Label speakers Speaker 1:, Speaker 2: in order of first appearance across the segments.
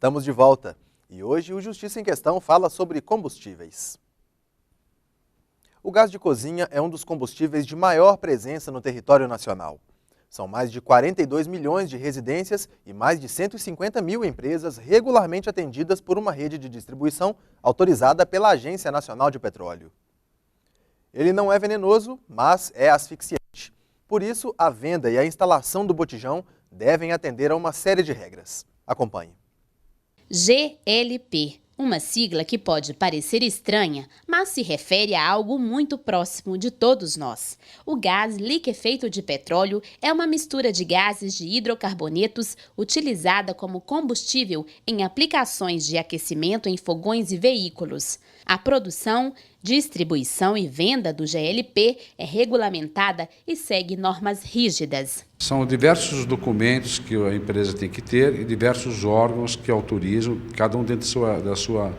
Speaker 1: Estamos de volta e hoje o Justiça em Questão fala sobre combustíveis. O gás de cozinha é um dos combustíveis de maior presença no território nacional. São mais de 42 milhões de residências e mais de 150 mil empresas regularmente atendidas por uma rede de distribuição autorizada pela Agência Nacional de Petróleo. Ele não é venenoso, mas é asfixiante. Por isso, a venda e a instalação do botijão devem atender a uma série de regras. Acompanhe.
Speaker 2: GLP, uma sigla que pode parecer estranha, mas se refere a algo muito próximo de todos nós. O gás liquefeito de petróleo é uma mistura de gases de hidrocarbonetos utilizada como combustível em aplicações de aquecimento em fogões e veículos. A produção, distribuição e venda do GLP é regulamentada e segue normas rígidas.
Speaker 3: São diversos documentos que a empresa tem que ter e diversos órgãos que autorizam, cada um dentro da sua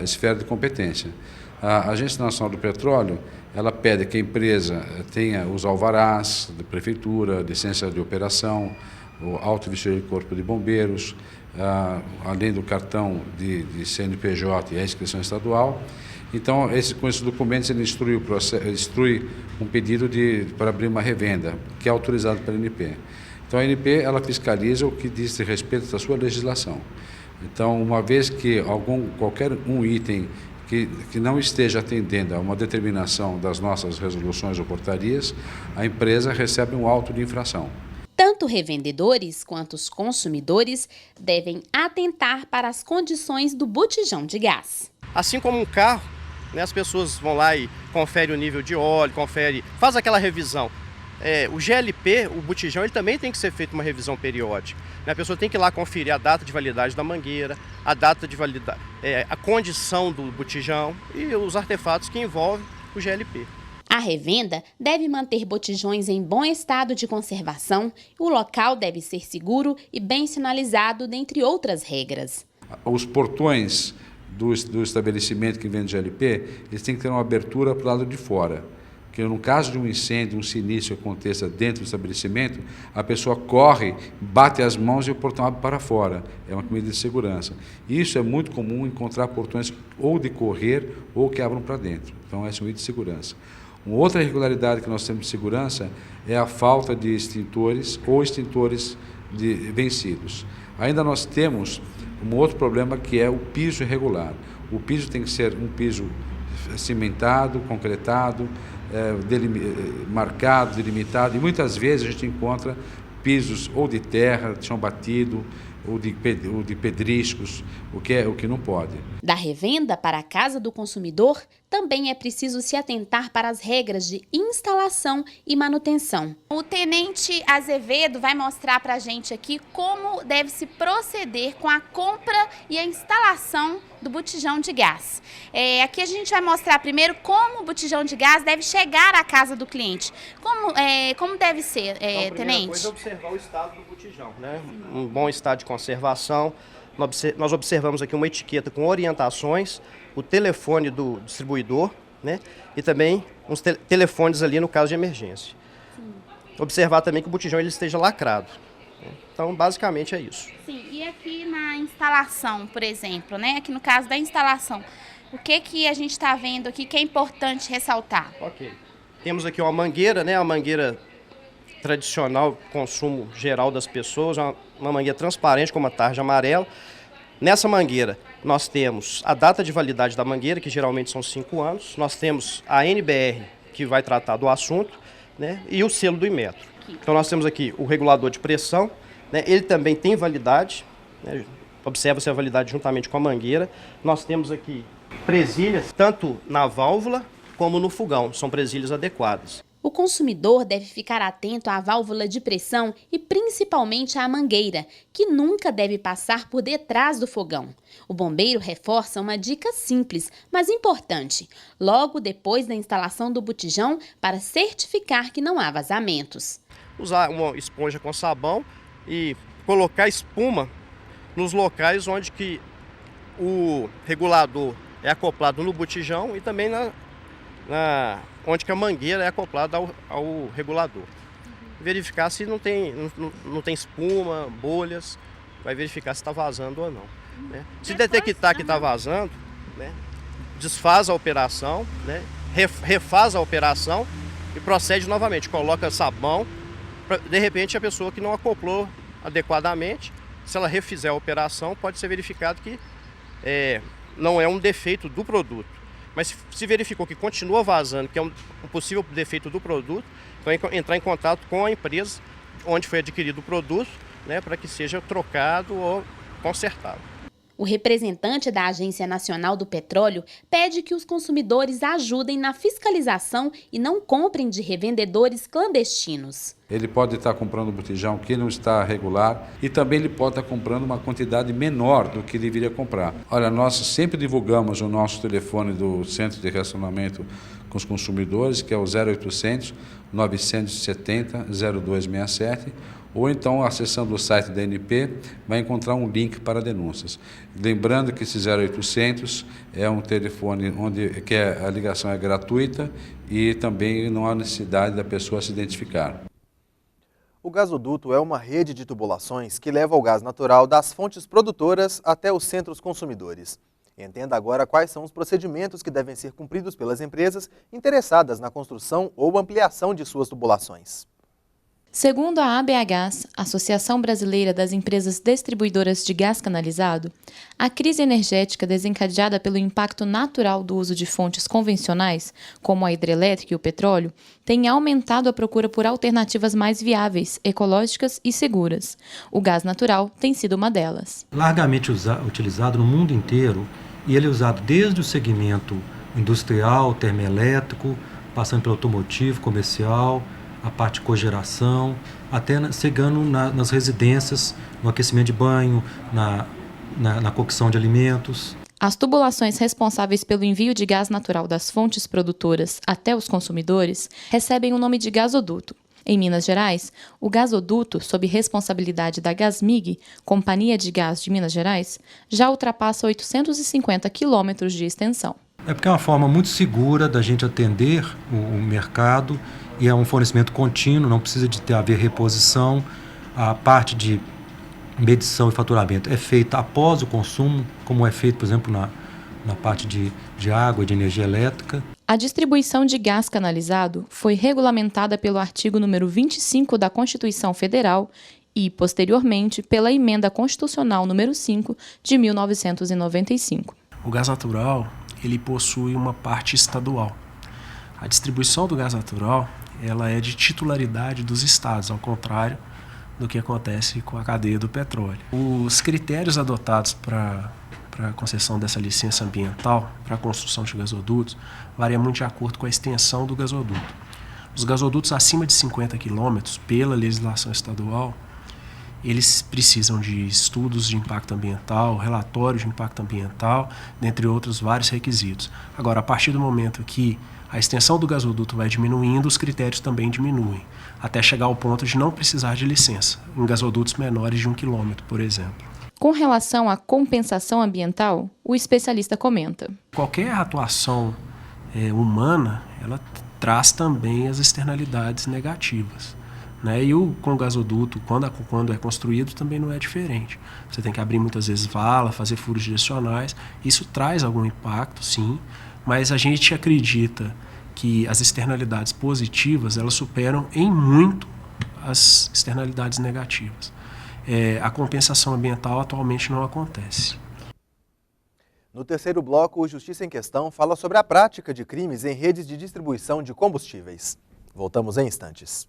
Speaker 3: esfera de competência. A Agência Nacional do Petróleo, ela pede que a empresa tenha os alvarás da prefeitura, licença de operação, o auto vestir de corpo de bombeiros, além do cartão de CNPJ e a inscrição estadual. Então, com esses documentos, ele instrui um pedido para abrir uma revenda, que é autorizado pela ANP. Então, a ANP ela fiscaliza o que diz respeito à sua legislação. Então, uma vez que qualquer um item que não esteja atendendo a uma determinação das nossas resoluções ou portarias, a empresa recebe um auto de infração.
Speaker 2: Tanto revendedores quanto os consumidores devem atentar para as condições do botijão de gás.
Speaker 4: Assim como um carro, né, as pessoas vão lá e conferem o nível de óleo, faz aquela revisão. O GLP, o botijão, ele também tem que ser feito uma revisão periódica. A pessoa tem que ir lá conferir a data de validade da mangueira, a data de validade, a condição do botijão e os artefatos que envolvem o GLP.
Speaker 2: A revenda deve manter botijões em bom estado de conservação, o local deve ser seguro e bem sinalizado, dentre outras regras.
Speaker 3: Os portões do estabelecimento que vende GLP, eles têm que ter uma abertura para o lado de fora. Porque no caso de um incêndio, um sinistro que aconteça dentro do estabelecimento, a pessoa corre, bate as mãos e o portão abre para fora. É uma medida de segurança. Isso é muito comum encontrar portões ou de correr ou que abram para dentro. Então, essa é uma medida de segurança. Uma outra irregularidade que nós temos de segurança é a falta de extintores ou extintores vencidos. Ainda nós temos um outro problema que é o piso irregular. O piso tem que ser um piso cimentado, concretado, marcado, delimitado, e muitas vezes a gente encontra pisos ou de terra, de chão batido, ou de pedriscos, o que não pode.
Speaker 2: Da revenda para a casa do consumidor, também é preciso se atentar para as regras de instalação e manutenção. O tenente Azevedo vai mostrar para a gente aqui como deve se proceder com a compra e a instalação do botijão de gás. Aqui a gente vai mostrar primeiro como o botijão de gás deve chegar à casa do cliente. Como deve ser,
Speaker 4: então,
Speaker 2: tenente?
Speaker 4: A primeira coisa é observar o estado do botijão, né? Um bom estado de conservação. Nós observamos aqui uma etiqueta com orientações, o telefone do distribuidor, né? E também uns telefones ali no caso de emergência. Sim. Observar também que o botijão ele esteja lacrado. Então, basicamente é isso.
Speaker 2: Sim, e aqui na instalação, por exemplo, né? Aqui no caso da instalação, o que a gente está vendo aqui que é importante ressaltar?
Speaker 4: Ok. Temos aqui uma mangueira, né? A mangueira tradicional, consumo geral das pessoas, uma mangueira transparente com uma tarja amarela. Nessa mangueira, nós temos a data de validade da mangueira, que geralmente são 5 anos. Nós temos a NBR, que vai tratar do assunto, né? E o selo do Inmetro. Então, nós temos aqui o regulador de pressão, né? Ele também tem validade, né? Observa-se a validade juntamente com a mangueira. Nós temos aqui presilhas, tanto na válvula como no fogão, são presilhas adequadas.
Speaker 2: O consumidor deve ficar atento à válvula de pressão e principalmente à mangueira, que nunca deve passar por detrás do fogão. O bombeiro reforça uma dica simples, mas importante, logo depois da instalação do botijão, para certificar que não há vazamentos.
Speaker 4: Usar uma esponja com sabão e colocar espuma nos locais onde que o regulador é acoplado no botijão e também onde que a mangueira é acoplada ao regulador. Verificar se não tem espuma, bolhas, vai verificar se está vazando ou não. né? Se detectar que está vazando, né, desfaz a operação, né, refaz a operação e procede novamente. Coloca sabão, de repente a pessoa que não acoplou adequadamente, se ela refizer a operação, pode ser verificado que não é um defeito do produto. Mas se verificou que continua vazando, que é um possível defeito do produto, então entrar em contato com a empresa onde foi adquirido o produto, né, para que seja trocado ou consertado.
Speaker 2: O representante da Agência Nacional do Petróleo pede que os consumidores ajudem na fiscalização e não comprem de revendedores clandestinos.
Speaker 3: Ele pode estar comprando um botijão que não está regular e também ele pode estar comprando uma quantidade menor do que deveria comprar. Olha, nós sempre divulgamos o nosso telefone do Centro de Relacionamento com os Consumidores, que é o 0800 970 0267, ou então, acessando o site da ANP, vai encontrar um link para denúncias. Lembrando que esse 0800 é um telefone que a ligação é gratuita e também não há necessidade da pessoa se identificar.
Speaker 1: O gasoduto é uma rede de tubulações que leva o gás natural das fontes produtoras até os centros consumidores. Entenda agora quais são os procedimentos que devem ser cumpridos pelas empresas interessadas na construção ou ampliação de suas tubulações.
Speaker 5: Segundo a ABAGás, Associação Brasileira das Empresas Distribuidoras de Gás Canalizado, a crise energética desencadeada pelo impacto natural do uso de fontes convencionais, como a hidrelétrica e o petróleo, tem aumentado a procura por alternativas mais viáveis, ecológicas e seguras. O gás natural tem sido uma delas.
Speaker 6: Largamente utilizado no mundo inteiro, e ele é usado desde o segmento industrial, termoelétrico, passando pelo automotivo, comercial, a parte de cogeração, até chegando nas residências, no aquecimento de banho, na cocção de alimentos.
Speaker 5: As tubulações responsáveis pelo envio de gás natural das fontes produtoras até os consumidores recebem o nome de gasoduto. Em Minas Gerais, o gasoduto, sob responsabilidade da Gasmig, Companhia de Gás de Minas Gerais, já ultrapassa 850 quilômetros de extensão.
Speaker 6: É porque é uma forma muito segura da gente atender o mercado e é um fornecimento contínuo, não precisa de haver reposição. A parte de medição e faturamento é feita após o consumo, como é feito, por exemplo, na parte de água e de energia elétrica.
Speaker 5: A distribuição de gás canalizado foi regulamentada pelo artigo número 25 da Constituição Federal e, posteriormente, pela Emenda Constitucional número 5 de 1995.
Speaker 7: O gás natural, ele possui uma parte estadual. A distribuição do gás natural, ela é de titularidade dos estados, ao contrário do que acontece com a cadeia do petróleo. Os critérios adotados para a concessão dessa licença ambiental para a construção de gasodutos varia muito de acordo com a extensão do gasoduto. Os gasodutos acima de 50 km, pela legislação estadual, eles precisam de estudos de impacto ambiental, relatórios de impacto ambiental, dentre outros vários requisitos. Agora, a partir do momento que a extensão do gasoduto vai diminuindo, os critérios também diminuem, até chegar ao ponto de não precisar de licença, em gasodutos menores de 1 km, por exemplo.
Speaker 5: Com relação à compensação ambiental, o especialista comenta.
Speaker 7: Qualquer atuação humana, ela traz também as externalidades negativas. Né? E com o gasoduto, quando é construído, também não é diferente. Você tem que abrir muitas vezes vala, fazer furos direcionais. Isso traz algum impacto, sim, mas a gente acredita que as externalidades positivas, elas superam em muito as externalidades negativas. A compensação ambiental atualmente não acontece.
Speaker 1: No terceiro bloco, o Justiça em Questão fala sobre a prática de crimes em redes de distribuição de combustíveis. Voltamos em instantes.